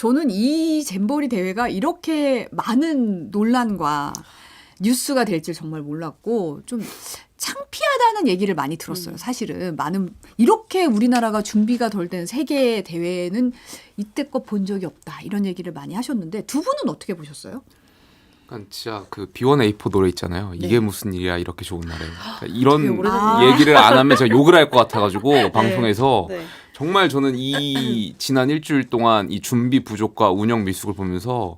저는 이 잼버리 대회가 이렇게 많은 논란과 뉴스가 될 줄 정말 몰랐고 좀 창피하다는 얘기를 많이 들었어요. 사실은 이렇게 우리나라가 준비가 덜 된 세계 대회는 이때껏 본 적이 없다 이런 얘기를 많이 하셨는데 두 분은 어떻게 보셨어요? 그러니까 진짜 그 B1A4 노래 있잖아요. 네. 이게 무슨 일이야 이렇게 좋은 날에. 그러니까 이런 오래됐네. 얘기를 안 하면 제가 욕을 할 것 같아가지고 방송에서 네. 정말 저는 이 지난 일주일 동안 이 준비 부족과 운영 미숙을 보면서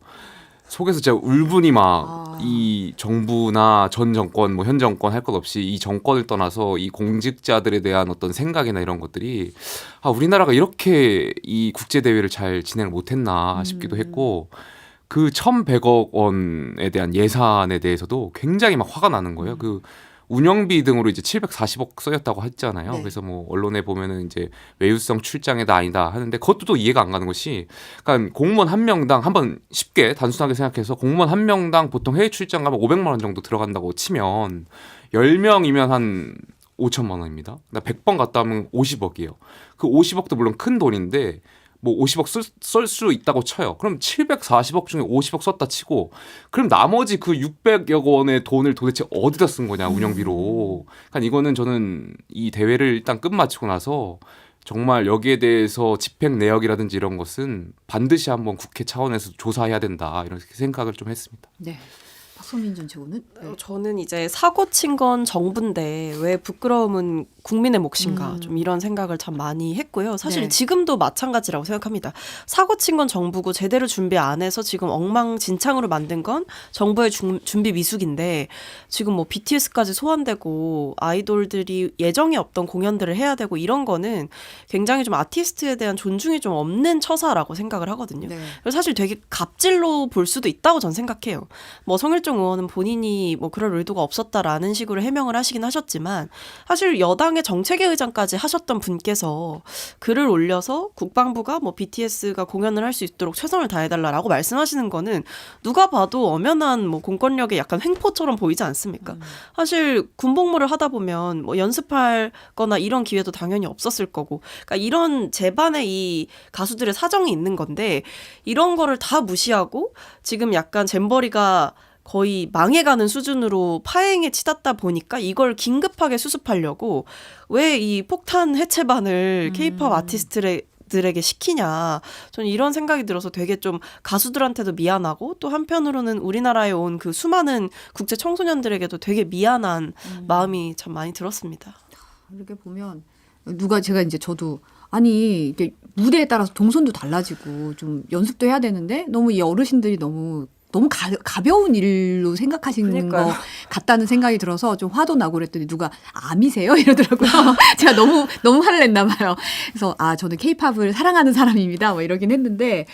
속에서 진짜 울분이 막 이 정부나 전 정권 뭐 현 정권 할 것 없이 이 정권을 떠나서 이 공직자들에 대한 어떤 생각이나 이런 것들이 우리나라가 이렇게 이 국제 대회를 잘 진행을 못했나 싶기도 했고 그 1,100억 원에 대한 예산에 대해서도 굉장히 막 화가 나는 거예요. 그 운영비 등으로 이제 740억 써였다고 했잖아요. 네. 그래서 뭐 언론에 보면은 이제 외유성 출장에다 아니다 하는데 그것도 또 이해가 안 가는 것이, 그러니까 공무원 한 명당 한번 쉽게 단순하게 생각해서 공무원 한 명당 보통 해외 출장 가면 500만 원 정도 들어간다고 치면 10명이면 한 5천만 원입니다. 100번 갔다 오면 50억이에요. 그 50억도 물론 큰 돈인데 뭐 50억 쓸 수 있다고 쳐요. 그럼 740억 중에 50억 썼다 치고 그럼 나머지 그 600여 원의 돈을 도대체 어디다 쓴 거냐 운영비로. 그러니까 이거는 저는 이 대회를 일단 끝마치고 나서 정말 여기에 대해서 집행 내역이라든지 이런 것은 반드시 한번 국회 차원에서 조사해야 된다 이렇게 생각을 좀 했습니다. 네. 박선민 전 최고는? 저는 이제 사고 친 건 정부인데 왜 부끄러움은 국민의 몫인가 좀 이런 생각을 참 많이 했고요. 사실 네. 지금도 마찬가지라고 생각합니다. 사고 친 건 정부고 제대로 준비 안 해서 지금 엉망진창으로 만든 건 정부의 준비 미숙인데 지금 뭐 BTS까지 소환되고 아이돌들이 예정에 없던 공연들을 해야 되고 이런 거는 굉장히 좀 아티스트에 대한 존중이 좀 없는 처사라고 생각을 하거든요. 네. 그래서 사실 되게 갑질로 볼 수도 있다고 전 생각해요. 뭐 성일종 의원은 본인이 뭐 그럴 의도가 없었다라는 식으로 해명을 하시긴 하셨지만 사실 여당의 정책위 의장까지 하셨던 분께서 글을 올려서 국방부가 뭐 BTS가 공연을 할 수 있도록 최선을 다해달라라고 말씀하시는 거는 누가 봐도 엄연한 뭐 공권력의 약간 횡포처럼 보이지 않습니까? 사실 군복무를 하다 보면 뭐 연습할 거나 이런 기회도 당연히 없었을 거고 그러니까 이런 제반의 이 가수들의 사정이 있는 건데 이런 거를 다 무시하고 지금 약간 잼버리가 거의 망해가는 수준으로 파행에 치닫다 보니까 이걸 긴급하게 수습하려고 왜 이 폭탄 해체반을 K-팝 아티스트들에게 시키냐. 저는 이런 생각이 들어서 되게 좀 가수들한테도 미안하고 또 한편으로는 우리나라에 온 그 수많은 국제 청소년들에게도 되게 미안한 마음이 참 많이 들었습니다. 이렇게 보면 제가 이제 저도 아니 이게 무대에 따라서 동선도 달라지고 좀 연습도 해야 되는데 너무 이 어르신들이 너무 가벼운 일로 생각하시는 그러니까요. 거 같다는 생각이 들어서 좀 화도 나고 그랬더니 누가 암이세요? 이러더라고요. 제가 너무 화를 냈나 봐요. 그래서 저는 케이팝을 사랑하는 사람입니다. 뭐 이러긴 했는데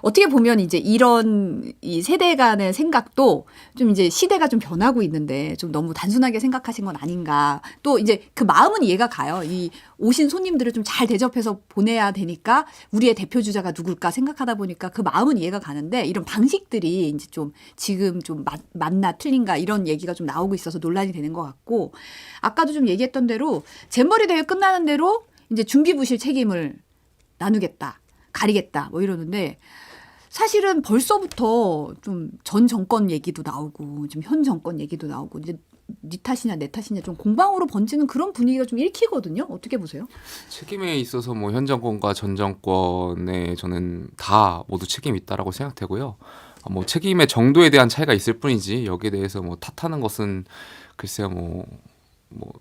어떻게 보면 이제 이런 이 세대 간의 생각도 좀 이제 시대가 좀 변하고 있는데 좀 너무 단순하게 생각하신 건 아닌가. 또 이제 그 마음은 이해가 가요. 이 오신 손님들을 좀 잘 대접해서 보내야 되니까 우리의 대표 주자가 누굴까 생각하다 보니까 그 마음은 이해가 가는데 이런 방식들이 이제 좀 지금 좀 맞나 틀린가 이런 얘기가 좀 나오고 있어서 논란이 되는 것 같고 아까도 좀 얘기했던 대로 잼버리 대회 끝나는 대로 이제 준비부실 책임을 나누겠다, 가리겠다 뭐 이러는데 사실은 벌써부터 좀 전 정권 얘기도 나오고 좀 현 정권 얘기도 나오고 이제 네 탓이냐 내 탓이냐 좀 공방으로 번지는 그런 분위기가 좀 읽히거든요. 어떻게 보세요? 책임에 있어서 뭐 현 정권과 전 정권에 저는 다 모두 책임이 있다라고 생각되고요. 뭐 책임의 정도에 대한 차이가 있을 뿐이지 여기에 대해서 뭐 탓하는 것은 글쎄요 뭐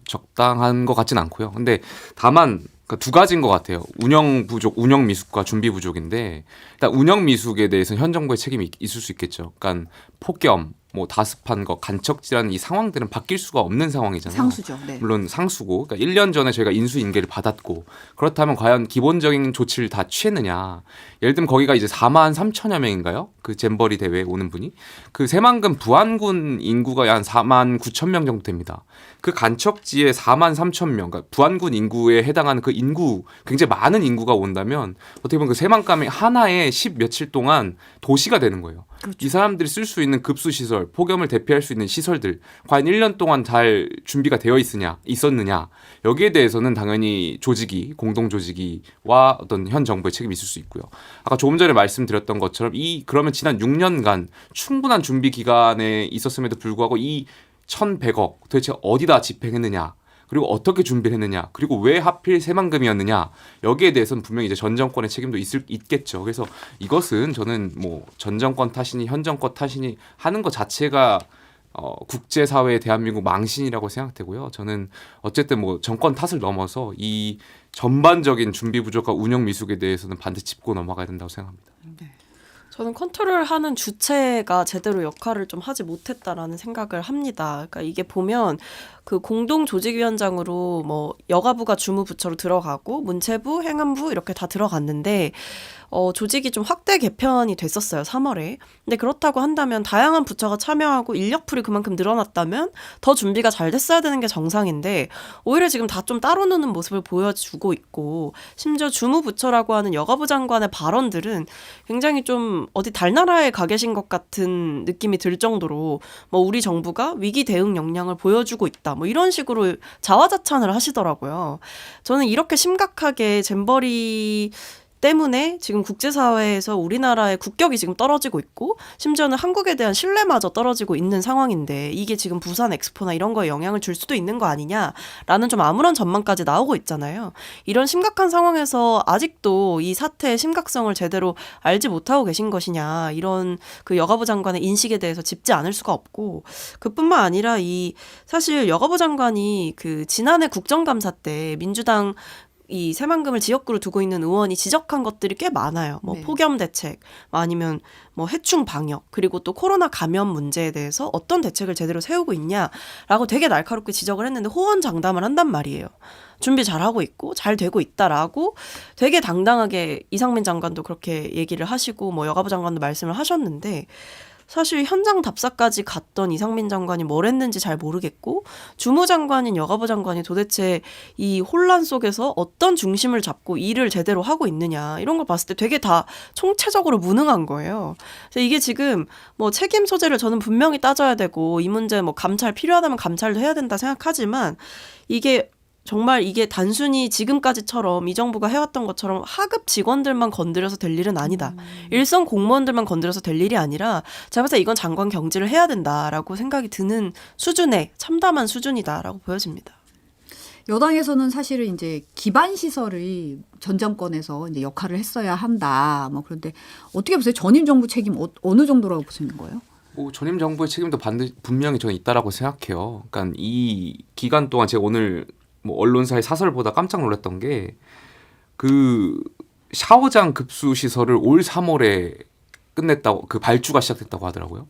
적당한 것 같진 않고요. 근데 다만 두 가지인 것 같아요. 운영 부족, 운영 미숙과 준비 부족인데 일단 운영 미숙에 대해서는 현 정부의 책임이 있을 수 있겠죠. 그러니까 폭염, 뭐 다습한 거, 간척지라는 이 상황들은 바뀔 수가 없는 상황이잖아요. 상수죠. 네. 물론 상수고, 그러니까 1년 전에 저희가 인수인계를 받았고 그렇다면 과연 기본적인 조치를 다 취했느냐. 예를 들면 거기가 이제 4만 3천여 명인가요? 그 잼버리 대회에 오는 분이. 그 새만금 부안군 인구가 한 4만 9천 명 정도 됩니다. 그 간척지에 4만 3천 명, 그러니까 부안군 인구에 해당하는 그 인구, 굉장히 많은 인구가 온다면 어떻게 보면 그 새만금이 하나의 10 며칠 동안 도시가 되는 거예요. 그렇죠. 이 사람들이 쓸 수 있는 급수 시설, 폭염을 대피할 수 있는 시설들 과연 1년 동안 잘 준비가 되어 있었느냐 여기에 대해서는 당연히 조직이 공동 조직이와 어떤 현 정부의 책임이 있을 수 있고요. 아까 조금 전에 말씀드렸던 것처럼 그러면 지난 6년간 충분한 준비 기간에 있었음에도 불구하고 이 1,100억 도대체 어디다 집행했느냐? 그리고 어떻게 준비를 했느냐, 그리고 왜 하필 새만금이었느냐, 여기에 대해서는 분명히 이제 전 정권의 책임도 있겠죠. 그래서 이것은 저는 뭐 전 정권 탓이니 현 정권 탓이니 하는 것 자체가 국제사회의 대한민국 망신이라고 생각되고요. 저는 어쨌든 뭐 정권 탓을 넘어서 이 전반적인 준비 부족과 운영 미숙에 대해서는 반드시 짚고 넘어가야 된다고 생각합니다. 저는 컨트롤하는 주체가 제대로 역할을 좀 하지 못했다라는 생각을 합니다. 그러니까 이게 보면 그 공동조직위원장으로 뭐 여가부가 주무부처로 들어가고 문체부, 행안부 이렇게 다 들어갔는데 조직이 좀 확대 개편이 됐었어요. 3월에. 근데 그렇다고 한다면 다양한 부처가 참여하고 인력풀이 그만큼 늘어났다면 더 준비가 잘 됐어야 되는 게 정상인데 오히려 지금 다 좀 따로 노는 모습을 보여주고 있고 심지어 주무부처라고 하는 여가부 장관의 발언들은 굉장히 좀 어디 달나라에 가 계신 것 같은 느낌이 들 정도로 뭐 우리 정부가 위기 대응 역량을 보여주고 있다. 뭐 이런 식으로 자화자찬을 하시더라고요. 저는 이렇게 심각하게 잼버리 때문에 지금 국제사회에서 우리나라의 국격이 지금 떨어지고 있고 심지어는 한국에 대한 신뢰마저 떨어지고 있는 상황인데 이게 지금 부산 엑스포나 이런 거에 영향을 줄 수도 있는 거 아니냐라는 좀 아무런 전망까지 나오고 있잖아요. 이런 심각한 상황에서 아직도 이 사태의 심각성을 제대로 알지 못하고 계신 것이냐 이런 그 여가부 장관의 인식에 대해서 짚지 않을 수가 없고 그뿐만 아니라 사실 여가부 장관이 그 지난해 국정감사 때 민주당 이 새만금을 지역구로 두고 있는 의원이 지적한 것들이 꽤 많아요. 뭐 네. 폭염 대책, 아니면 뭐 해충 방역, 그리고 또 코로나 감염 문제에 대해서 어떤 대책을 제대로 세우고 있냐라고 되게 날카롭게 지적을 했는데 호언장담을 한단 말이에요. 준비 잘하고 있고 잘 되고 있다라고 되게 당당하게 이상민 장관도 그렇게 얘기를 하시고 뭐 여가부 장관도 말씀을 하셨는데 사실 현장 답사까지 갔던 이상민 장관이 뭘 했는지 잘 모르겠고 주무장관인 여가부 장관이 도대체 이 혼란 속에서 어떤 중심을 잡고 일을 제대로 하고 있느냐 이런 걸 봤을 때 되게 다 총체적으로 무능한 거예요. 그래서 이게 지금 뭐 책임 소재를 저는 분명히 따져야 되고 이 문제 뭐 감찰 필요하다면 감찰도 해야 된다 생각하지만 정말 이게 단순히 지금까지처럼 이 정부가 해왔던 것처럼 하급 직원들만 건드려서 될 일은 아니다. 일선 공무원들만 건드려서 될 일이 아니라 제가 봤을 때 이건 장관 경질을 해야 된다라고 생각이 드는 수준의 참담한 수준이다라고 보여집니다. 여당에서는 사실은 이제 기반 시설이 전 정권에서 이제 역할을 했어야 한다. 뭐 그런데 어떻게 보세요? 전임 정부 책임 어느 정도라고 보시는 거예요? 전임 정부의 책임도 분명히 저는 있다라고 생각해요. 그러니까 이 기간 동안 제가 오늘 뭐 언론사의 사설 보다 깜짝 놀랐던 게 그 샤워장 급수 시설을 올 3월에 끝냈다고 그 발주가 시작됐다고 하더라고요.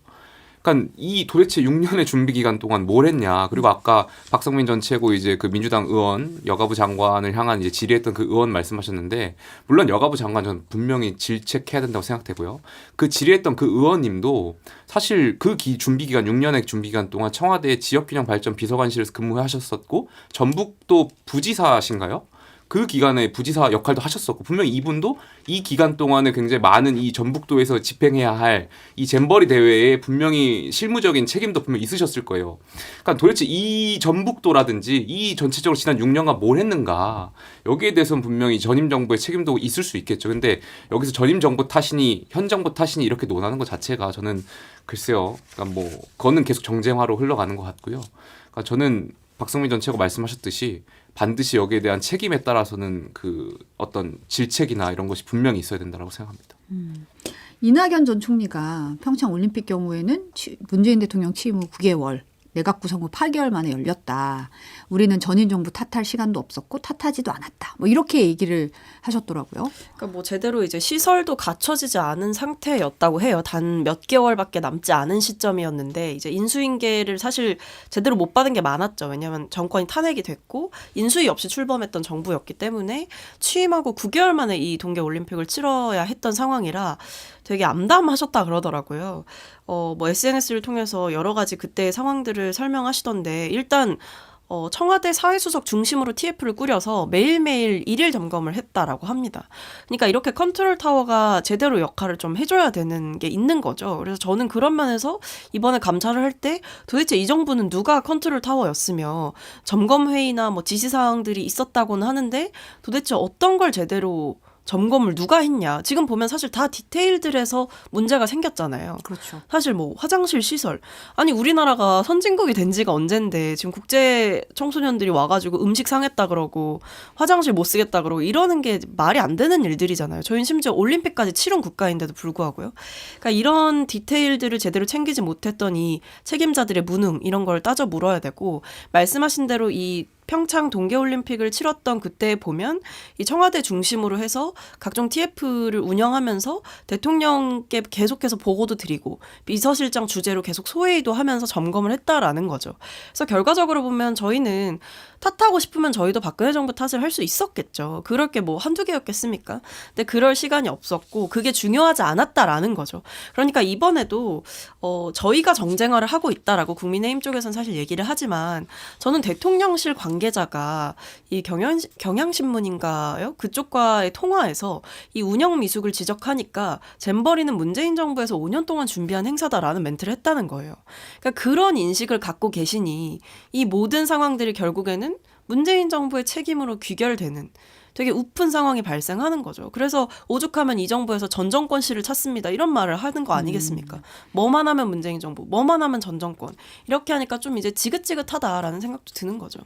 그러니까 이 도대체 6년의 준비 기간 동안 뭘 했냐. 그리고 아까 박성민 전 최고 이제 그 민주당 의원 여가부 장관을 향한 이제 질의했던 그 의원 말씀하셨는데 물론 여가부 장관 전 분명히 질책해야 된다고 생각되고요. 그 질의했던 그 의원님도 사실 그 준비 기간 6년의 준비 기간 동안 청와대 지역균형 발전 비서관실에서 근무하셨었고 전북도 부지사신가요? 그 기간에 부지사 역할도 하셨었고 분명히 이분도 이 기간 동안에 굉장히 많은 이 전북도에서 집행해야 할 이 잼버리 대회에 분명히 실무적인 책임도 분명히 있으셨을 거예요. 그러니까 도대체 이 전북도라든지 이 전체적으로 지난 6년간 뭘 했는가 여기에 대해서는 분명히 전임 정부의 책임도 있을 수 있겠죠. 근데 여기서 전임 정부 탓이니 현 정부 탓이니 이렇게 논하는 것 자체가 저는 글쎄요. 그러니까 뭐 그거는 계속 정쟁화로 흘러가는 것 같고요. 그러니까 저는 박성민 전 최고 말씀하셨듯이 반드시 여기에 대한 책임에 따라서는 그 어떤 질책이나 이런 것이 분명히 있어야 된다고 생각합니다. 이낙연 전 총리가 평창 올림픽 경우에는 문재인 대통령 취임 후 9개월, 내각 구성 후 8개월 만에 열렸다. 우리는 전임 정부 탓할 시간도 없었고 탓하지도 않았다. 뭐 이렇게 얘기를 하셨더라고요. 그러니까 뭐 제대로 이제 시설도 갖춰지지 않은 상태였다고 해요. 단 몇 개월밖에 남지 않은 시점이었는데 이제 인수인계를 사실 제대로 못 받은 게 많았죠. 왜냐하면 정권이 탄핵이 됐고 인수위 없이 출범했던 정부였기 때문에 취임하고 9개월 만에 이 동계 올림픽을 치러야 했던 상황이라 되게 암담하셨다 그러더라고요. 뭐 SNS를 통해서 여러 가지 그때의 상황들을 설명하시던데 일단 청와대 사회수석 중심으로 TF를 꾸려서 매일매일 일일 점검을 했다라고 합니다. 그러니까 이렇게 컨트롤 타워가 제대로 역할을 좀 해줘야 되는 게 있는 거죠. 그래서 저는 그런 면에서 이번에 감찰을 할 때 도대체 이 정부는 누가 컨트롤 타워였으며 점검회의나 뭐 지시사항들이 있었다고는 하는데 도대체 어떤 걸 제대로 점검을 누가 했냐. 지금 보면 사실 다 디테일들에서 문제가 생겼잖아요. 그렇죠. 사실 뭐 화장실 시설. 아니 우리나라가 선진국이 된 지가 언젠데 지금 국제 청소년들이 와가지고 음식 상했다 그러고 화장실 못 쓰겠다 그러고 이러는 게 말이 안 되는 일들이잖아요. 저희는 심지어 올림픽까지 치른 국가인데도 불구하고요. 그러니까 이런 디테일들을 제대로 챙기지 못했던 이 책임자들의 무능 이런 걸 따져 물어야 되고 말씀하신 대로 이 평창 동계올림픽을 치렀던 그때 보면 이 청와대 중심으로 해서 각종 TF를 운영하면서 대통령께 계속해서 보고도 드리고 비서실장 주재로 계속 소회의도 하면서 점검을 했다라는 거죠. 그래서 결과적으로 보면 저희는 탓하고 싶으면 저희도 박근혜 정부 탓을 할 수 있었겠죠. 그럴 게 뭐 한두 개였겠습니까? 근데 그럴 시간이 없었고 그게 중요하지 않았다라는 거죠. 그러니까 이번에도 저희가 정쟁화를 하고 있다라고 국민의힘 쪽에서는 사실 얘기를 하지만 저는 대통령실 관계자가 이 경향신문인가요? 그쪽과의 통화에서 이 운영 미숙을 지적하니까 잼버리는 문재인 정부에서 5년 동안 준비한 행사다라는 멘트를 했다는 거예요. 그러니까 그런 인식을 갖고 계시니 이 모든 상황들이 결국에는 문재인 정부의 책임으로 귀결되는 되게 우픈 상황이 발생하는 거죠. 그래서 오죽하면 이 정부에서 전 정권 씨를 찾습니다. 이런 말을 하는 거 아니겠습니까? 뭐만 하면 문재인 정부, 뭐만 하면 전 정권. 이렇게 하니까 좀 이제 지긋지긋하다라는 생각도 드는 거죠.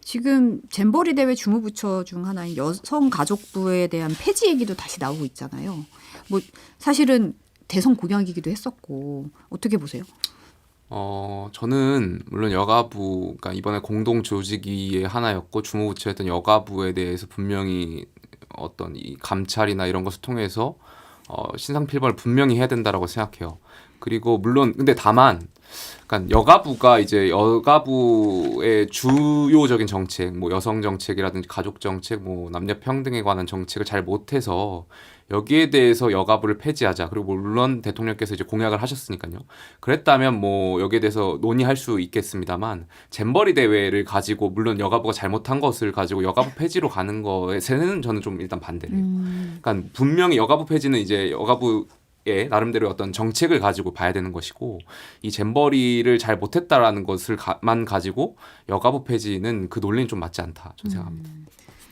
지금 잼버리 대회 주무부처 중 하나인 여성가족부에 대한 폐지 얘기도 다시 나오고 있잖아요. 뭐 사실은 대선 공약이기도 했었고 어떻게 보세요? 저는 물론 여가부, 그러니까 이번에 공동 조직위의 하나였고 주무부처였던 여가부에 대해서 분명히 어떤 이 감찰이나 이런 것을 통해서 신상필벌을 분명히 해야 된다라고 생각해요. 그리고 물론 근데 다만 그러니까 여가부가 이제 여가부의 주요적인 정책, 뭐 여성 정책이라든지 가족 정책, 뭐 남녀 평등에 관한 정책을 잘 못해서 여기에 대해서 여가부를 폐지하자. 그리고 물론 대통령께서 이제 공약을 하셨으니까요. 그랬다면 뭐 여기에 대해서 논의할 수 있겠습니다만 잼버리 대회를 가지고 물론 여가부가 잘못한 것을 가지고 여가부 폐지로 가는 거에는 저는 좀 일단 반대를 해요. 그러니까 분명히 여가부 폐지는 이제 여가부의 나름대로 어떤 정책을 가지고 봐야 되는 것이고 이 잼버리를 잘 못했다라는 것을 만 가지고 여가부 폐지는 그 논리는 좀 맞지 않다 저는 생각합니다.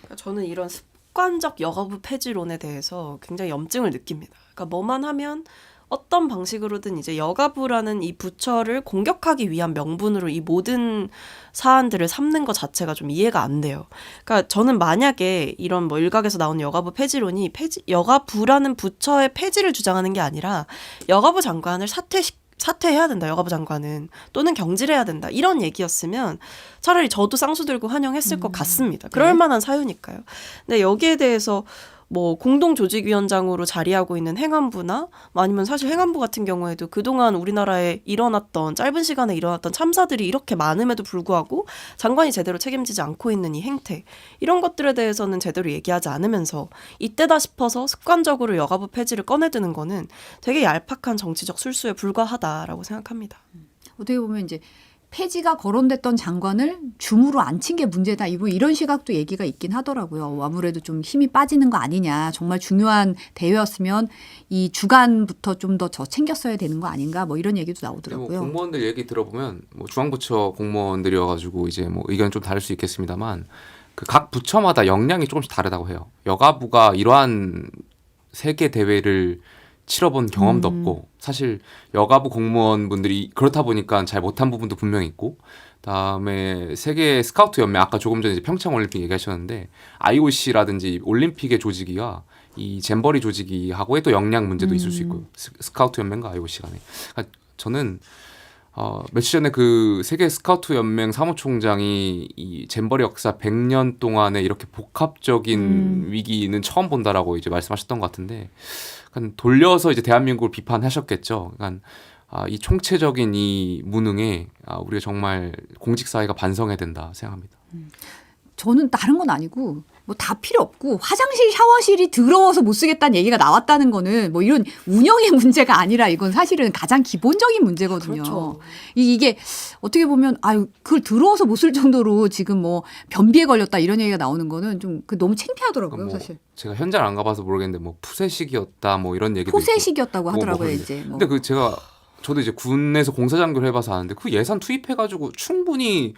그러니까 저는 이런 습관적 여가부 폐지론에 대해서 굉장히 염증을 느낍니다. 그러니까 뭐만 하면 어떤 방식으로든 이제 여가부라는 이 부처를 공격하기 위한 명분으로 이 모든 사안들을 삼는 것 자체가 좀 이해가 안 돼요. 그러니까 저는 만약에 이런 뭐 일각에서 나오는 여가부 폐지론이 여가부라는 부처의 폐지를 주장하는 게 아니라 여가부 장관을 사퇴해야 된다. 여가부 장관은 또는 경질해야 된다. 이런 얘기였으면 차라리 저도 쌍수 들고 환영했을 것 같습니다. 그럴 만한 사유니까요. 근데 여기에 대해서 뭐 공동조직위원장으로 자리하고 있는 행안부나 아니면 사실 행안부 같은 경우에도 그동안 우리나라에 일어났던 짧은 시간에 일어났던 참사들이 이렇게 많음에도 불구하고 장관이 제대로 책임지지 않고 있는 이 행태 이런 것들에 대해서는 제대로 얘기하지 않으면서 이때다 싶어서 습관적으로 여가부 폐지를 꺼내드는 거는 되게 얄팍한 정치적 술수에 불과하다라고 생각합니다. 어떻게 보면 이제 폐지가 거론됐던 장관을 줌으로 앉힌 게 문제다. 이런 시각도 얘기가 있긴 하더라고요. 아무래도 좀 힘이 빠지는 거 아니냐. 정말 중요한 대회였으면 이 주간부터 좀 더 챙겼어야 되는 거 아닌가. 뭐 이런 얘기도 나오더라고요. 뭐 공무원들 얘기 들어보면 뭐 중앙부처 공무원들이어가지고 이제 뭐 의견 좀 다를 수 있겠습니다만 그 각 부처마다 역량이 조금씩 다르다고 해요. 여가부가 이러한 세계 대회를 치러본 경험도 없고 사실 여가부 공무원분들이 그렇다 보니까 잘 못한 부분도 분명히 있고 그다음에 세계 스카우트 연맹 아까 조금 전에 이제 평창 올림픽 얘기하셨는데 IOC라든지 올림픽의 조직위가 이 잼버리 조직위하고의 또 역량 문제도 있을 수 있고요. 스카우트 연맹과 IOC 간에 그러니까 저는 며칠 전에 그 세계 스카우트 연맹 사무총장이 이 잼버리 역사 100년 동안에 이렇게 복합적인 위기는 처음 본다라고 이제 말씀하셨던 것 같은데 그러니까 돌려서 이제 대한민국을 비판하셨겠죠. 그러니까 이 총체적인 이 무능에 우리가 정말 공직사회가 반성해야 된다 생각합니다. 저는 다른 건 아니고 뭐 다 필요 없고 화장실 샤워실이 더러워서 못 쓰겠다는 얘기가 나왔다는 거는 뭐 이런 운영의 문제가 아니라 이건 사실은 가장 기본적인 문제거든요. 그렇죠. 이게 어떻게 보면 아유 그걸 더러워서 못 쓸 정도로 지금 뭐 변비에 걸렸다 이런 얘기가 나오는 거는 좀 너무 창피하더라고요, 뭐 사실. 제가 현장을 안 가봐서 모르겠는데 뭐 푸세식이었다 뭐 이런 얘기도 있고. 포세식이었다고 하더라고요, 그런데. 이제. 뭐. 근데 저도 이제 군에서 공사장교를 해봐서 아는데 그 예산 투입해가지고 충분히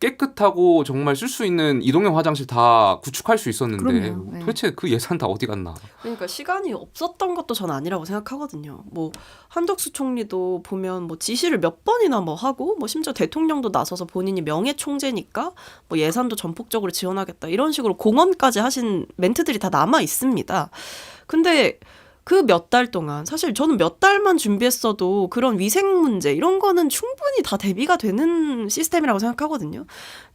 깨끗하고 정말 쓸 수 있는 이동형 화장실 다 구축할 수 있었는데 그럼요. 네. 도대체 그 예산 다 어디 갔나? 그러니까 시간이 없었던 것도 전 아니라고 생각하거든요. 뭐 한덕수 총리도 보면 뭐 지시를 몇 번이나 뭐 하고 뭐 심지어 대통령도 나서서 본인이 명예 총재니까 뭐 예산도 전폭적으로 지원하겠다 이런 식으로 공언까지 하신 멘트들이 다 남아 있습니다. 근데 그 몇 달 동안 사실 저는 몇 달만 준비했어도 그런 위생 문제 이런 거는 충분히 다 대비가 되는 시스템이라고 생각하거든요.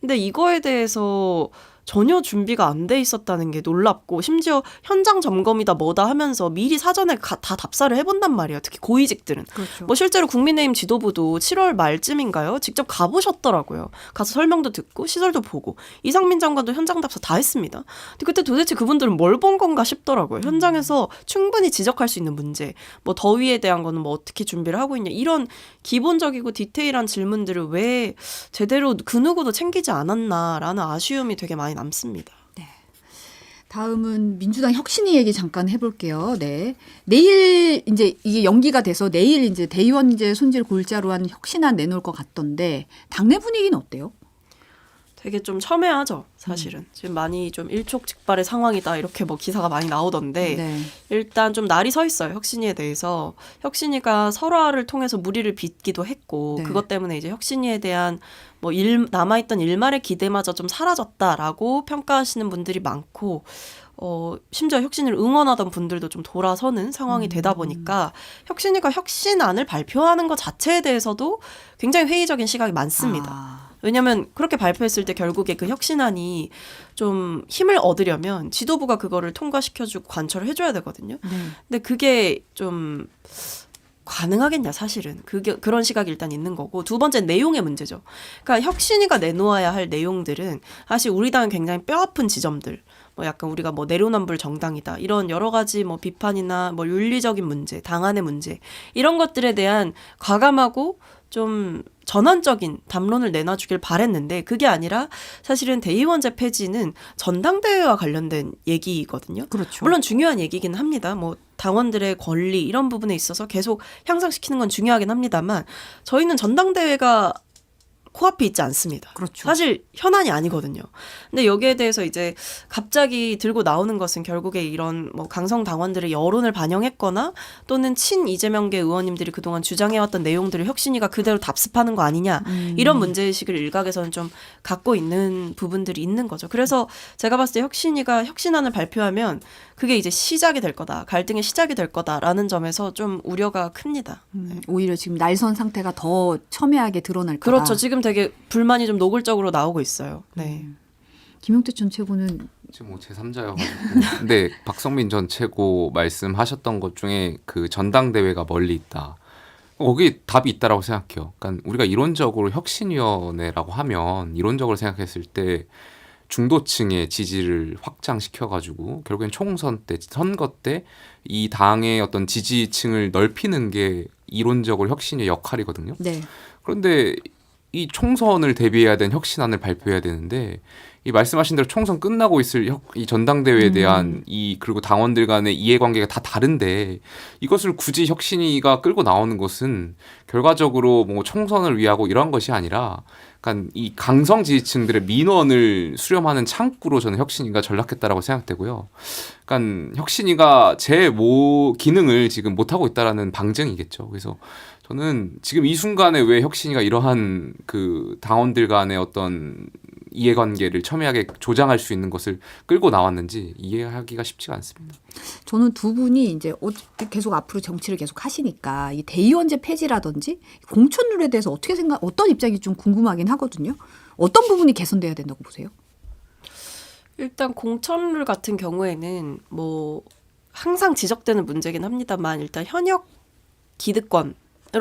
근데 이거에 대해서 전혀 준비가 안 돼 있었다는 게 놀랍고 심지어 현장 점검이다 뭐다 하면서 미리 사전에 다 답사를 해본단 말이에요. 특히 고위직들은. 그렇죠. 뭐 실제로 국민의힘 지도부도 7월 말쯤인가요? 직접 가보셨더라고요. 가서 설명도 듣고 시설도 보고 이상민 장관도 현장 답사 다 했습니다. 근데 그때 도대체 그분들은 뭘 본 건가 싶더라고요. 현장에서 충분히 지적할 수 있는 문제, 뭐 더위에 대한 거는 뭐 어떻게 준비를 하고 있냐 이런 기본적이고 디테일한 질문들을 왜 제대로 그 누구도 챙기지 않았나라는 아쉬움이 되게 많이 남습니다. 다음은 민주당 혁신위 얘기 잠깐 해볼게요. 네. 내일 이제 이게 연기가 돼서 내일 이제 대의원제 손질 골자로 한 혁신안 내놓을 것 같던데 당내 분위기는 어때요? 되게 좀 첨예하죠, 사실은. 지금 많이 좀 일촉즉발의 상황이다 이렇게 뭐 기사가 많이 나오던데 네. 일단 좀 날이 서 있어요, 혁신위에 대해서. 혁신위가 설화를 통해서 무리를 빚기도 했고 네. 그것 때문에 이제 혁신위에 대한 뭐 남아있던 일말의 기대마저 좀 사라졌다라고 평가하시는 분들이 많고 심지어 혁신을 응원하던 분들도 좀 돌아서는 상황이 되다 보니까 혁신위가 혁신안을 발표하는 것 자체에 대해서도 굉장히 회의적인 시각이 많습니다. 아, 왜냐하면 그렇게 발표했을 때 결국에 그 혁신안이 좀 힘을 얻으려면 지도부가 그거를 통과시켜주고 관철을 해줘야 되거든요. 네. 근데 그게 좀 가능하겠냐 사실은 그런 시각이 일단 있는 거고 두 번째 내용의 문제죠. 그러니까 혁신위가 내놓아야 할 내용들은 사실 우리 당은 굉장히 뼈아픈 지점들 뭐 약간 우리가 뭐 내로남불 정당이다 이런 여러 가지 뭐 비판이나 뭐 윤리적인 문제 당 안의 문제 이런 것들에 대한 과감하고 좀 전환적인 담론을 내놔주길 바랬는데 그게 아니라 사실은 대의원제 폐지는 전당대회와 관련된 얘기거든요. 그렇죠. 물론 중요한 얘기긴 합니다. 뭐 당원들의 권리 이런 부분에 있어서 계속 향상시키는 건 중요하긴 합니다만 저희는 전당대회가 코앞에 있지 않습니다. 그렇죠. 사실 현안이 아니거든요. 근데 여기에 대해서 이제 갑자기 들고 나오는 것은 결국에 이런 뭐 강성 당원들의 여론을 반영했거나 또는 친 이재명계 의원님들이 그동안 주장해왔던 내용들을 혁신위가 그대로 답습하는 거 아니냐 이런 문제의식을 일각에서는 좀 갖고 있는 부분들이 있는 거죠. 그래서 제가 봤을 때 혁신위가 혁신안을 발표하면 그게 이제 시작이 될 거다. 갈등의 시작이 될 거다라는 점에서 좀 우려가 큽니다. 오히려 지금 날선 상태가 더 첨예하게 드러날 거다. 그렇죠. 지금 되게 불만이 좀 노골적으로 나오고 있어요. 네. 김용태 전 최고는 지금 뭐 제3자여가지고. 근데 박성민 전 최고 말씀하셨던 것 중에 그 전당대회가 멀리 있다. 거기 답이 있다라고 생각해요. 그러니까 우리가 이론적으로 혁신위원회라고 하면 이론적으로 생각했을 때 중도층의 지지를 확장시켜가지고 결국엔 총선 때 선거 때 이 당의 어떤 지지층을 넓히는 게 이론적으로 혁신의 역할이거든요. 네. 그런데 이 총선을 대비해야 되는 혁신안을 발표해야 되는데 이 말씀하신 대로 총선 끝나고 있을 이 전당대회에 대한 그리고 당원들 간의 이해관계가 다 다른데 이것을 굳이 혁신위가 끌고 나오는 것은 결과적으로 뭐 총선을 위하고 이런 것이 아니라 그러니까 이 강성 지지층들의 민원을 수렴하는 창구로 저는 혁신위가 전락했다라고 생각되고요. 그러니까 혁신위가 제 기능을 지금 못하고 있다라는 방증이겠죠. 그래서 저는 지금 이 순간에 왜 혁신위가 이러한 그 당원들 간의 어떤 이해관계를 첨예하게 조장할 수 있는 것을 끌고 나왔는지 이해하기가 쉽지가 않습니다. 저는 두 분이 이제 계속 앞으로 정치를 계속 하시니까 이 대의원제 폐지라든지 공천룰에 대해서 어떤 입장이 좀 궁금하긴 하거든요. 어떤 부분이 개선돼야 된다고 보세요? 일단 공천룰 같은 경우에는 뭐 항상 지적되는 문제긴 합니다만 일단 현역 기득권을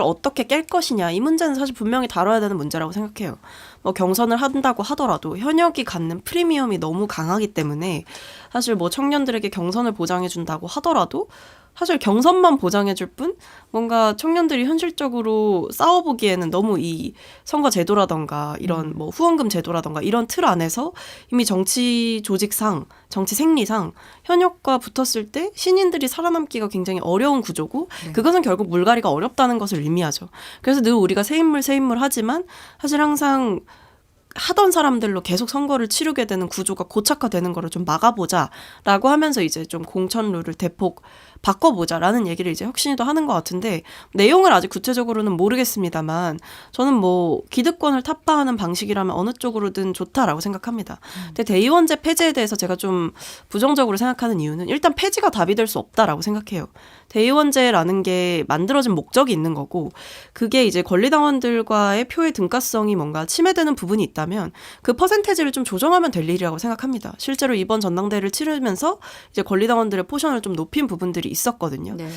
어떻게 깰 것이냐 이 문제는 사실 분명히 다뤄야 되는 문제라고 생각해요. 뭐 경선을 한다고 하더라도 현역이 갖는 프리미엄이 너무 강하기 때문에 사실 뭐 청년들에게 경선을 보장해 준다고 하더라도 사실 경선만 보장해줄 뿐 뭔가 청년들이 현실적으로 싸워보기에는 너무 이 선거 제도라던가 이런 뭐 후원금 제도라던가 이런 틀 안에서 이미 정치 조직상, 정치 생리상 현역과 붙었을 때 신인들이 살아남기가 굉장히 어려운 구조고 네. 그것은 결국 물갈이가 어렵다는 것을 의미하죠. 그래서 늘 우리가 새 인물 하지만 사실 항상 하던 사람들로 계속 선거를 치르게 되는 구조가 고착화되는 거를 좀 막아보자라고 하면서 이제 좀 공천 룰을 대폭 바꿔보자라는 얘기를 이제 혁신이도 하는 것 같은데 내용을 아직 구체적으로는 모르겠습니다만 저는 뭐 기득권을 타파하는 방식이라면 어느 쪽으로든 좋다라고 생각합니다. 근데 대의원제 폐지에 대해서 제가 좀 부정적으로 생각하는 이유는 일단 폐지가 답이 될 수 없다라고 생각해요. 대의원제라는 게 만들어진 목적이 있는 거고 그게 이제 권리당원들과의 표의 등가성이 뭔가 침해되는 부분이 있다면 그 퍼센테이지를 좀 조정하면 될 일이라고 생각합니다. 실제로 이번 전당대회를 치르면서 이제 권리당원들의 포션을 좀 높인 부분들이 있었거든요. 네.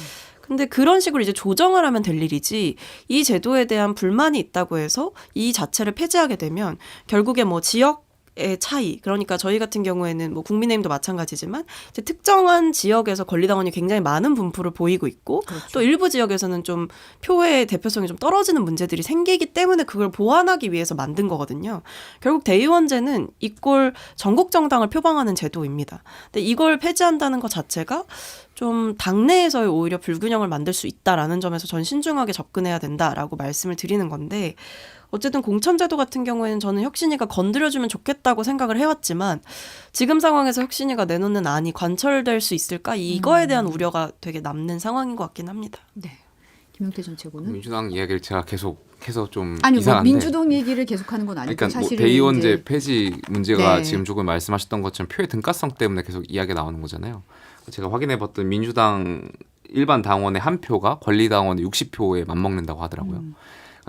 근데 그런 식으로 이제 조정을 하면 될 일이지 이 제도에 대한 불만이 있다고 해서 이 자체를 폐지하게 되면 결국에 뭐 지역의 차이 그러니까 저희 같은 경우에는 뭐 국민의힘도 마찬가지지만 이제 특정한 지역에서 권리당원이 굉장히 많은 분포를 보이고 있고 그렇죠. 또 일부 지역에서는 좀 표의 대표성이 좀 떨어지는 문제들이 생기기 때문에 그걸 보완하기 위해서 만든 거거든요. 결국 대의원제는 이꼴 전국 정당을 표방하는 제도입니다. 근데 이걸 폐지한다는 것 자체가 좀 당내에서의 오히려 불균형을 만들 수 있다라는 점에서 전 신중하게 접근해야 된다라고 말씀을 드리는 건데 어쨌든 공천제도 같은 경우에는 저는 혁신위가 건드려주면 좋겠다고 생각을 해왔지만 지금 상황에서 혁신위가 내놓는 안이 관철될 수 있을까 이거에 대한 우려가 되게 남는 상황인 것 같긴 합니다. 네. 김용태 전 최고는 민주당 이야기를 제가 계속해서 좀 아니 뭐 이상한데 민주당 얘기를 계속하는 건 아니고 그러니까 뭐 사실은 대의원제 이제 폐지 문제가 네. 지금 조금 말씀하셨던 것처럼 표의 등가성 때문에 계속 이야기가 나오는 거잖아요. 제가 확인해봤던 민주당 일반 당원의 한 표가 권리당원의 60표에 맞먹는다고 하더라고요.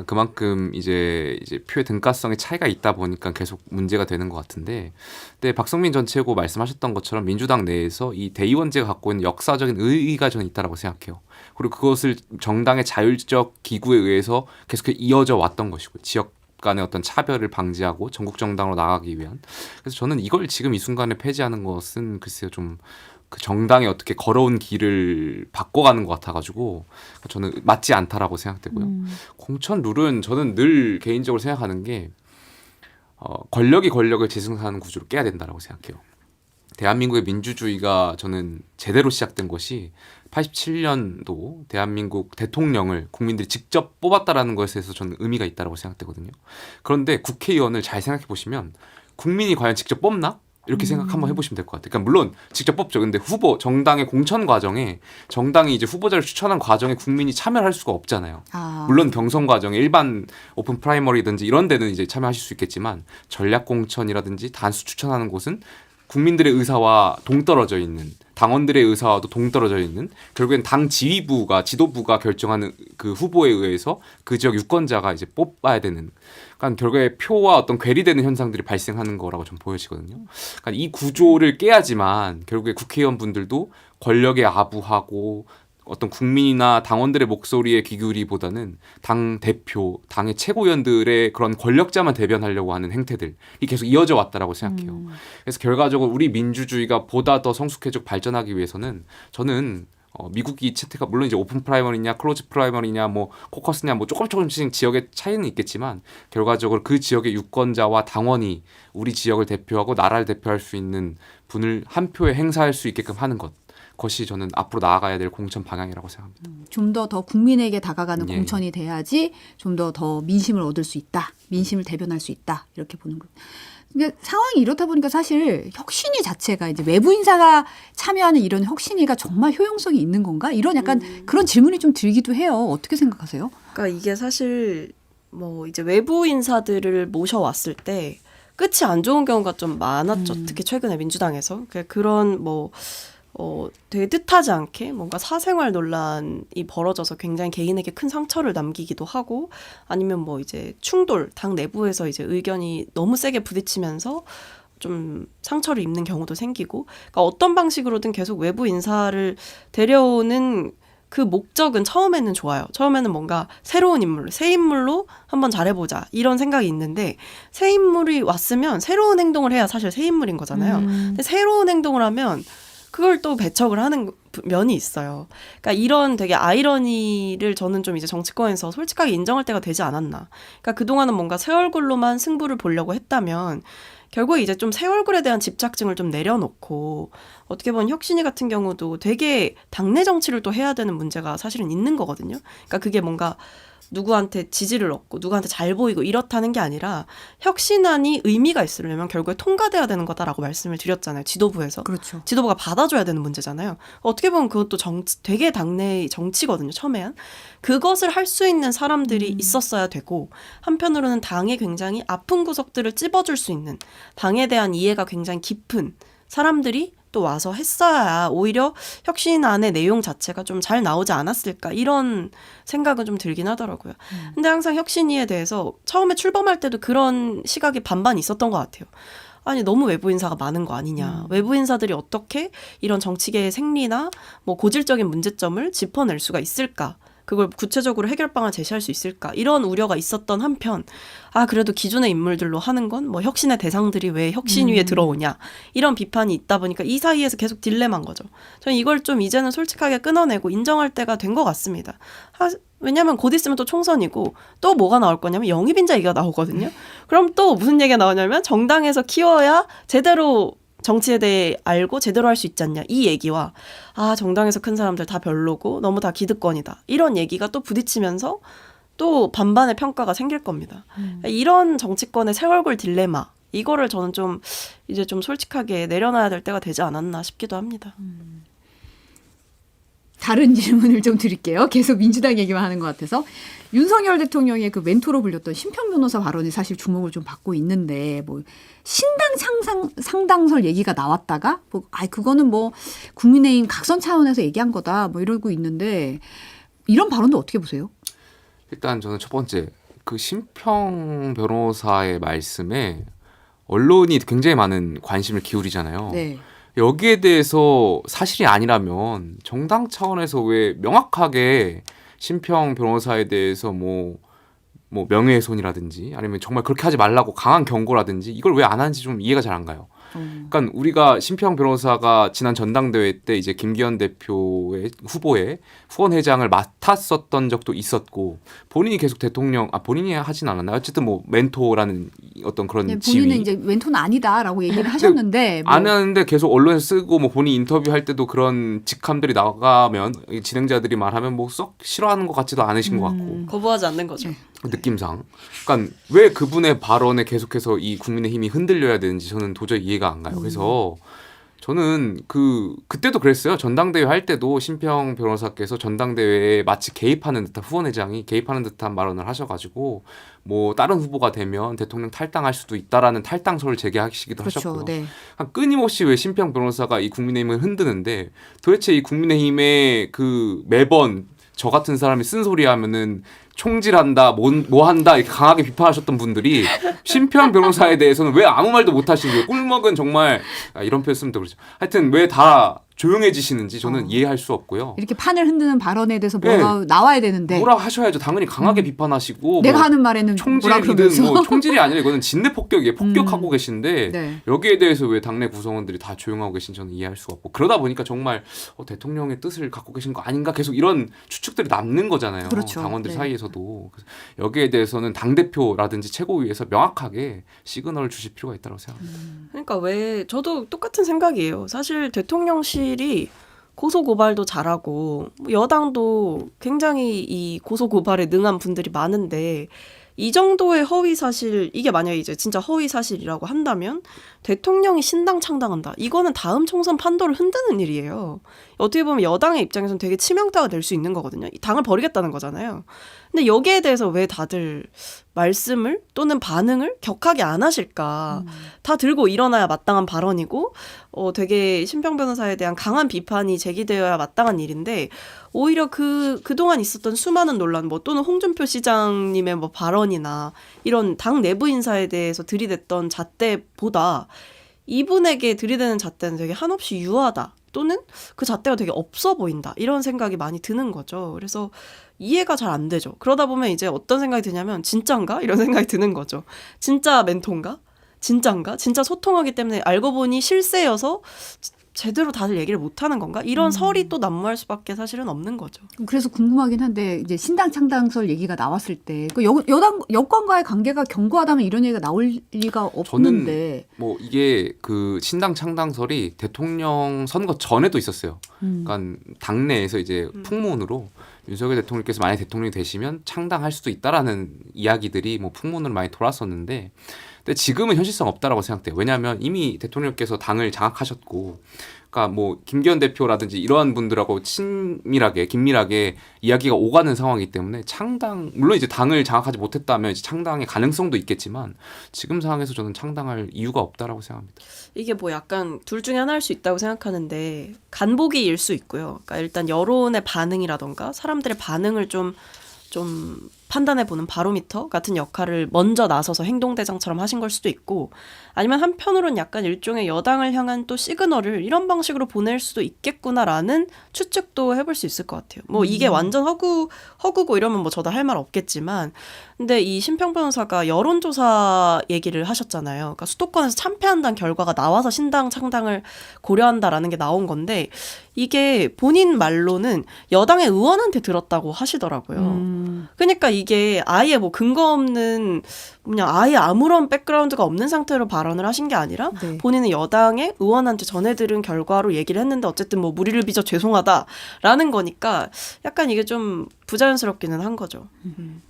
그만큼 이제 표의 등가성에 차이가 있다 보니까 계속 문제가 되는 것 같은데, 근데 박성민 전 최고 말씀하셨던 것처럼 민주당 내에서 이 대의원제가 갖고 있는 역사적인 의의가 저는 있다라고 생각해요. 그리고 그것을 정당의 자율적 기구에 의해서 계속 이어져 왔던 것이고 지역 간의 어떤 차별을 방지하고 전국 정당으로 나가기 위한. 그래서 저는 이걸 지금 이 순간에 폐지하는 것은 글쎄요 좀 그 정당이 어떻게 걸어온 길을 바꿔가는 것 같아가지고 저는 맞지 않다라고 생각되고요. 공천 룰은 저는 늘 개인적으로 생각하는 게 권력이 권력을 재생산하는 구조로 깨야 된다라고 생각해요. 대한민국의 민주주의가 저는 제대로 시작된 것이 87년도 대한민국 대통령을 국민들이 직접 뽑았다라는 것에 대해서 저는 의미가 있다고 생각되거든요. 그런데 국회의원을 잘 생각해 보시면 국민이 과연 직접 뽑나? 이렇게 생각 한번 해보시면 될 것 같아요. 그러니까 물론 직접 뽑죠. 근데 정당의 공천 과정에 정당이 이제 후보자를 추천한 과정에 국민이 참여할 수가 없잖아요. 물론 경선 과정에 일반 오픈 프라이머리든지 이런 데는 이제 참여하실 수 있겠지만 전략 공천이라든지 단수 추천하는 곳은 국민들의 의사와 동떨어져 있는 당원들의 의사와도 동떨어져 있는 결국엔 당 지휘부가 지도부가 결정하는 그 후보에 의해서 그 지역 유권자가 이제 뽑아야 되는 그러니까 결국에 표와 어떤 괴리되는 현상들이 발생하는 거라고 좀 보여지거든요. 그러니까 이 구조를 깨야지만 결국에 국회의원분들도 권력에 아부하고 어떤 국민이나 당원들의 목소리에 귀 기울이기보다는 당 대표, 당의 최고위원들의 그런 권력자만 대변하려고 하는 행태들이 계속 이어져 왔다라고 생각해요. 그래서 결과적으로 우리 민주주의가 보다 더 성숙해지고 발전하기 위해서는 저는 미국이 채택한 물론 이제 오픈 프라이머리냐 클로즈 프라이머리냐 뭐 코커스냐 뭐 조금씩 지역의 차이는 있겠지만 결과적으로 그 지역의 유권자와 당원이 우리 지역을 대표하고 나라를 대표할 수 있는 분을 한 표에 행사할 수 있게끔 하는 것이 저는 앞으로 나아가야 될 공천 방향이라고 생각합니다. 좀 더 국민에게 다가가는 예. 공천이 돼야지 좀 더 민심을 얻을 수 있다. 민심을 대변할 수 있다. 이렇게 보는 거. 근데 상황이 이렇다 보니까 사실 혁신위 자체가 이제 외부 인사가 참여하는 이런 혁신위가 정말 효용성이 있는 건가? 이런 약간 그런 질문이 좀 들기도 해요. 어떻게 생각하세요? 그러니까 이게 사실 뭐 이제 외부 인사들을 모셔왔을 때 끝이 안 좋은 경우가 좀 많았죠. 특히 최근에 민주당에서 그런 뭐 되게 뜻하지 않게 뭔가 사생활 논란이 벌어져서 굉장히 개인에게 큰 상처를 남기기도 하고 아니면 뭐 이제 충돌, 당 내부에서 이제 의견이 너무 세게 부딪히면서 좀 상처를 입는 경우도 생기고 그러니까 어떤 방식으로든 계속 외부 인사를 데려오는 그 목적은 처음에는 좋아요. 처음에는 뭔가 새로운 인물, 새 인물로 한번 잘해보자 이런 생각이 있는데 새 인물이 왔으면 새로운 행동을 해야 사실 새 인물인 거잖아요. 근데 새로운 행동을 하면 그걸 또 배척을 하는 면이 있어요. 그러니까 이런 되게 아이러니를 저는 좀 이제 정치권에서 솔직하게 인정할 때가 되지 않았나. 그러니까 그동안은 뭔가 새 얼굴로만 승부를 보려고 했다면 결국에 이제 좀 새 얼굴에 대한 집착증을 좀 내려놓고 어떻게 보면 혁신이 같은 경우도 되게 당내 정치를 또 해야 되는 문제가 사실은 있는 거거든요. 그러니까 그게 뭔가 누구한테 지지를 얻고 누구한테 잘 보이고 이렇다는 게 아니라 혁신안이 의미가 있으려면 결국에 통과돼야 되는 거다라고 말씀을 드렸잖아요. 지도부에서. 그렇죠. 지도부가 받아줘야 되는 문제잖아요. 어떻게 보면 그것도 되게 당내의 정치거든요. 첨예한. 그것을 할 수 있는 사람들이 있었어야 되고 한편으로는 당의 굉장히 아픈 구석들을 찝어줄 수 있는 당에 대한 이해가 굉장히 깊은 사람들이 또 와서 했어야 오히려 혁신안의 내용 자체가 좀 잘 나오지 않았을까 이런 생각은 좀 들긴 하더라고요. 근데 항상 혁신위에 대해서 처음에 출범할 때도 그런 시각이 반반 있었던 것 같아요. 아니 너무 외부 인사가 많은 거 아니냐. 외부 인사들이 어떻게 이런 정치계의 생리나 뭐 고질적인 문제점을 짚어낼 수가 있을까. 그걸 구체적으로 해결방을 제시할 수 있을까 이런 우려가 있었던 한편 그래도 기존의 인물들로 하는 건 뭐 혁신의 대상들이 왜 혁신위에 들어오냐 이런 비판이 있다 보니까 이 사이에서 계속 딜레마인 거죠. 저는 이걸 좀 이제는 솔직하게 끊어내고 인정할 때가 된 것 같습니다. 왜냐하면 곧 있으면 또 총선이고 또 뭐가 나올 거냐면 영입인자 얘기가 나오거든요. 그럼 또 무슨 얘기가 나오냐면 정당에서 키워야 제대로 정치에 대해 알고 제대로 할 수 있지 않냐 이 얘기와 정당에서 큰 사람들 다 별로고 너무 다 기득권이다 이런 얘기가 또 부딪히면서 또 반반의 평가가 생길 겁니다. 이런 정치권의 새 얼굴 딜레마 이거를 저는 좀 이제 좀 솔직하게 내려놔야 될 때가 되지 않았나 싶기도 합니다. 다른 질문을 좀 드릴게요. 계속 민주당 얘기만 하는 것 같아서. 윤석열 대통령의 그 멘토로 불렸던 심평 변호사 발언이 사실 주목을 좀 받고 있는데 뭐 신당 상당설 얘기가 나왔다가 그거는 뭐 국민의힘 각선 차원에서 얘기한 거다 뭐 이러고 있는데 이런 발언도 어떻게 보세요? 일단 저는 첫 번째 그 심평 변호사의 말씀에 언론이 굉장히 많은 관심을 기울이잖아요. 네. 여기에 대해서 사실이 아니라면 정당 차원에서 왜 명확하게 심평 변호사에 대해서 뭐 명예훼손이라든지 아니면 정말 그렇게 하지 말라고 강한 경고라든지 이걸 왜 안 하는지 좀 이해가 잘 안 가요. 그러니까 우리가 심평 변호사가 지난 전당대회 때 이제 김기현 대표의 후보의 후원회장을 맡았었던 적도 있었고 본인이 계속 본인이 하진 않았나 어쨌든 뭐 멘토라는 어떤 그런 본인은 지위 이제 멘토는 아니다라고 얘기를 하셨는데 안 하는데 계속 언론에서 쓰고 뭐 본인 인터뷰할 때도 그런 직함들이 나가면 진행자들이 말하면 뭐 썩 싫어하는 것 같지도 않으신 것 같고 거부하지 않는 거죠. 네. 느낌상. 그러니까 왜 그분의 발언에 계속해서 이 국민의힘이 흔들려야 되는지 저는 도저히 이해가 안 가요. 그래서 저는 그때도 그랬어요. 전당대회 할 때도 심평 변호사께서 전당대회에 마치 개입하는 듯한 후원회장이 개입하는 듯한 발언을 하셔가지고 뭐 다른 후보가 되면 대통령 탈당할 수도 있다라는 탈당설을 제기하시기도 그렇죠. 하셨고요. 네. 끊임없이 왜 심평 변호사가 이 국민의힘을 흔드는데 도대체 이 국민의힘의 그 매번 저 같은 사람이 쓴소리 하면은 총질한다, 뭐 한다 이렇게 강하게 비판하셨던 분들이 심평 변호사에 대해서는 왜 아무 말도 못 하시는 거예요. 꿀먹은 정말 이런 표현 쓰면 또 그렇죠. 하여튼 왜 다 조용해지시는지 저는 이해할 수 없고요. 이렇게 판을 흔드는 발언에 대해서 뭐가 나와야 되는데 뭐라 하셔야죠. 당연히 강하게 비판하시고 내가 뭐 하는 말에는 뭐라 총질이든 그러면서 뭐 총질이 아니라 이거는 진내 폭격이에요. 폭격하고 계신데 네. 여기에 대해서 왜 당내 구성원들이 다 조용하고 계신 저는 이해할 수가 없고 그러다 보니까 정말 대통령의 뜻을 갖고 계신 거 아닌가 계속 이런 추측들이 남는 거잖아요. 그렇죠. 당원들 네. 사이에서도 그래서 여기에 대해서는 당대표라든지 최고위에서 명확하게 시그널을 주실 필요가 있다고 생각합니다. 그러니까 왜 저도 똑같은 생각이에요. 사실 대통령실이 고소고발도 잘하고 여당도 굉장히 이 고소고발에 능한 분들이 많은데 이 정도의 허위 사실 이게 만약에 이제 진짜 허위 사실이라고 한다면 대통령이 신당 창당한다. 이거는 다음 총선 판도를 흔드는 일이에요. 어떻게 보면 여당의 입장에서는 되게 치명타가 될 수 있는 거거든요. 당을 버리겠다는 거잖아요. 근데 여기에 대해서 왜 다들 말씀을 또는 반응을 격하게 안 하실까? 다 들고 일어나야 마땅한 발언이고 되게 심평 변호사에 대한 강한 비판이 제기되어야 마땅한 일인데 오히려 그동안 있었던 수많은 논란 뭐 또는 홍준표 시장님의 뭐 발언이나 이런 당 내부 인사에 대해서 들이댔던 잣대보다 이분에게 들이대는 잣대는 되게 한없이 유하다. 또는 그 잣대가 되게 없어 보인다 이런 생각이 많이 드는 거죠. 그래서 이해가 잘 안 되죠. 그러다 보면 이제 어떤 생각이 드냐면 진짠가? 이런 생각이 드는 거죠. 진짜 멘토인가? 진짠가? 진짜 소통하기 때문에 알고 보니 실세여서 제대로 다들 얘기를 못하는 건가? 이런 설이 또 난무할 수밖에 사실은 없는 거죠. 그래서 궁금하긴 한데 이제 신당 창당설 얘기가 나왔을 때 그 여권과의 관계가 견고하다면 이런 얘기가 나올 리가 없는데. 뭐 이게 그 신당 창당설이 대통령 선거 전에도 있었어요. 그러니까 당내에서 이제 풍문으로 윤석열 대통령께서 만약 대통령이 되시면 창당할 수도 있다라는 이야기들이 뭐 풍문으로 많이 돌았었는데, 근데 지금은 현실성 없다라고 생각돼요. 왜냐하면 이미 대통령께서 당을 장악하셨고, 그러니까 뭐 김기현 대표라든지 이러한 분들하고 긴밀하게 이야기가 오가는 상황이기 때문에 창당, 물론 이제 당을 장악하지 못했다면 이제 창당의 가능성도 있겠지만 지금 상황에서 저는 창당할 이유가 없다라고 생각합니다. 이게 뭐 약간 둘 중에 하나일 수 있다고 생각하는데 간보기일 수 있고요. 그러니까 일단 여론의 반응이라던가 사람들의 반응을 좀 판단해보는 바로미터 같은 역할을 먼저 나서서 행동대장처럼 하신 걸 수도 있고, 아니면 한편으로는 약간 일종의 여당을 향한 또 시그널을 이런 방식으로 보낼 수도 있겠구나라는 추측도 해볼 수 있을 것 같아요. 뭐 이게 완전 허구고 이러면 뭐 저도 할 말 없겠지만, 근데 이 심평 변호사가 여론조사 얘기를 하셨잖아요. 그러니까 수도권에서 참패한다는 결과가 나와서 신당 창당을 고려한다라는 게 나온 건데, 이게 본인 말로는 여당의 의원한테 들었다고 하시더라고요. 그러니까 이게 아예 뭐 근거 없는, 그냥 아예 아무런 백그라운드가 없는 상태로 발언을 하신 게 아니라 네. 본인은 여당의 의원한테 전해 들은 결과로 얘기를 했는데 어쨌든 뭐 무리를 빚어 죄송하다라는 거니까 약간 이게 좀 부자연스럽기는 한 거죠.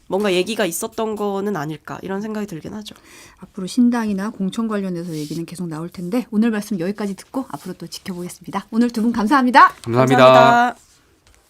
뭔가 얘기가 있었던 거는 아닐까 이런 생각이 들긴 하죠. 앞으로 신당이나 공천 관련해서 얘기는 계속 나올 텐데 오늘 말씀 여기까지 듣고 앞으로 또 지켜보겠습니다. 오늘 두 분 감사합니다. 감사합니다.